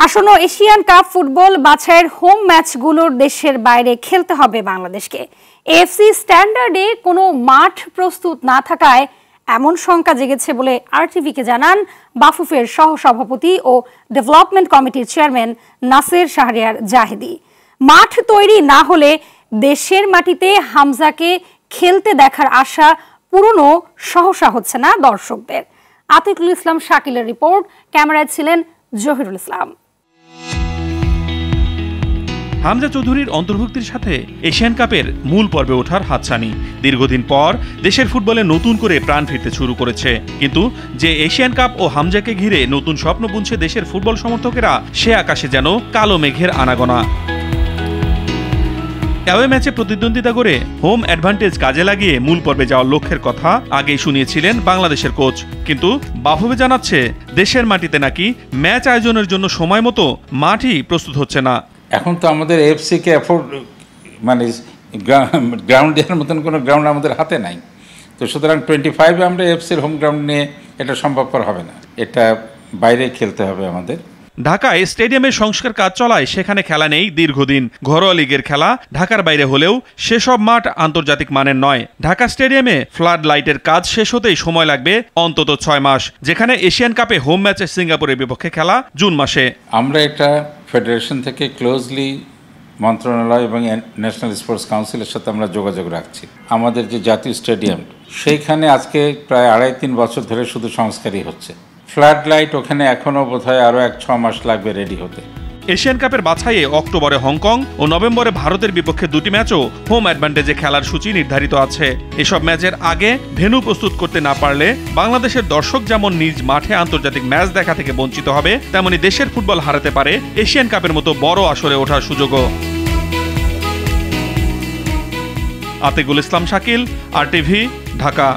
আসন্ন Asian cup football বাছাইয়ের home ম্যাচগুলোর দেশের বাইরে খেলতে হবে বাংলাদেশকে। এএফসি স্ট্যান্ডার্ডে কোনো মাঠ প্রস্তুত না থাকায় এমন শঙ্কা জেগেছে বলে আরটিভিকে জানান বাফুফের সহসভাপতি ও ডেভেলপমেন্ট কমিটির চেয়ারম্যান নাসের শাহরিয়ার জাহেদি। মাঠ তৈরি না হলে দেশের মাটিতে হামজাকে খেলতে দেখার আশা পূরণও সহসা হচ্ছে না দর্শকদের। আতিকুল ইসলাম শাকিলের রিপোর্ট, ক্যামেরায় ছিলেন জহিরুল ইসলাম। হামজা চৌধুরীর অন্তর্ভুক্তির সাথে এশিয়ান কাপের মূল পর্বে ওঠার হাতছানি। দীর্ঘদিন পর দেশের ফুটবলে নতুন করে প্রাণ ফিরতে শুরু করেছে, কিন্তু যে এশিয়ান কাপ ও হামজাকে ঘিরে নতুন স্বপ্ন বুনছে দেশের ফুটবল সমর্থকেরা, সে আকাশে যেন কালো মেঘের আনাগোনা। অ্যাওয়ে ম্যাচে প্রতিদ্বন্দ্বিতা করে হোম অ্যাডভান্টেজ কাজে লাগিয়ে মূল পর্বে যাওয়ার লক্ষ্যের কথা আগেই শুনিয়েছিলেন বাংলাদেশের কোচ, কিন্তু বাফুফে জানাচ্ছে দেশের মাটিতে নাকি ম্যাচ আয়োজনের জন্য সময় মতো মাঠই প্রস্তুত হচ্ছে না। এখন তো আমাদের এফসিকে অ্যাফোর্ড মানে গ্রাউন্ড দেওয়ার মতন কোনো গ্রাউন্ড আমাদের হাতে নাই। তো সুতরাং 25-এ আমরা এফসির হোম গ্রাউন্ড নিয়ে এটা সম্ভবপর হবে না, এটা বাইরে খেলতে হবে আমাদের। ঢাকায় স্টেডিয়ামের সংস্কার কাজ চলায় সেখানে খেলা নেই দীর্ঘদিন। ঘরোয়া লিগের খেলা ঢাকার বাইরে হলেও সেসব মাঠ আন্তর্জাতিক মানের নয়। ঢাকা স্টেডিয়ামে ফ্লাড লাইটের কাজ শেষ হতেই সময় লাগবে অন্তত 6 মাস, যেখানে এশিয়ান কাপে হোম ম্যাচে সিঙ্গাপুরের বিপক্ষে খেলা জুন মাসে। আমরা এটা ফেডারেশন থেকে ক্লোজলি মন্ত্রণালয় এবং ন্যাশনাল স্পোর্টস কাউন্সিলের সাথে আমরা যোগাযোগ রাখছি। আমাদের যে জাতীয় স্টেডিয়াম, সেইখানে আজকে প্রায় 2.5-3 বছর ধরে শুধু সংস্কারই হচ্ছে। ফ্লাড লাইট ওখানে এখনও বোধহয় আরও 1-6 মাস লাগবে রেডি হতে। এশিয়ান কাপের বাছাইয়ে অক্টোবরে হংকং ও নভেম্বরে ভারতের বিপক্ষে 2টি ম্যাচও হোম অ্যাডভান্টেজে খেলার সূচি নির্ধারিত আছে। এসব ম্যাচের আগে ভেন্যু প্রস্তুত করতে না পারলে বাংলাদেশের দর্শক যেমন নিজ মাঠে আন্তর্জাতিক ম্যাচ দেখা থেকে বঞ্চিত হবে, তেমনি দেশের ফুটবল হারাতে পারে এশিয়ান কাপের মতো বড় আসরে ওঠার সুযোগও। আতিকুল ইসলাম শাকিল, আরটিভি, ঢাকা।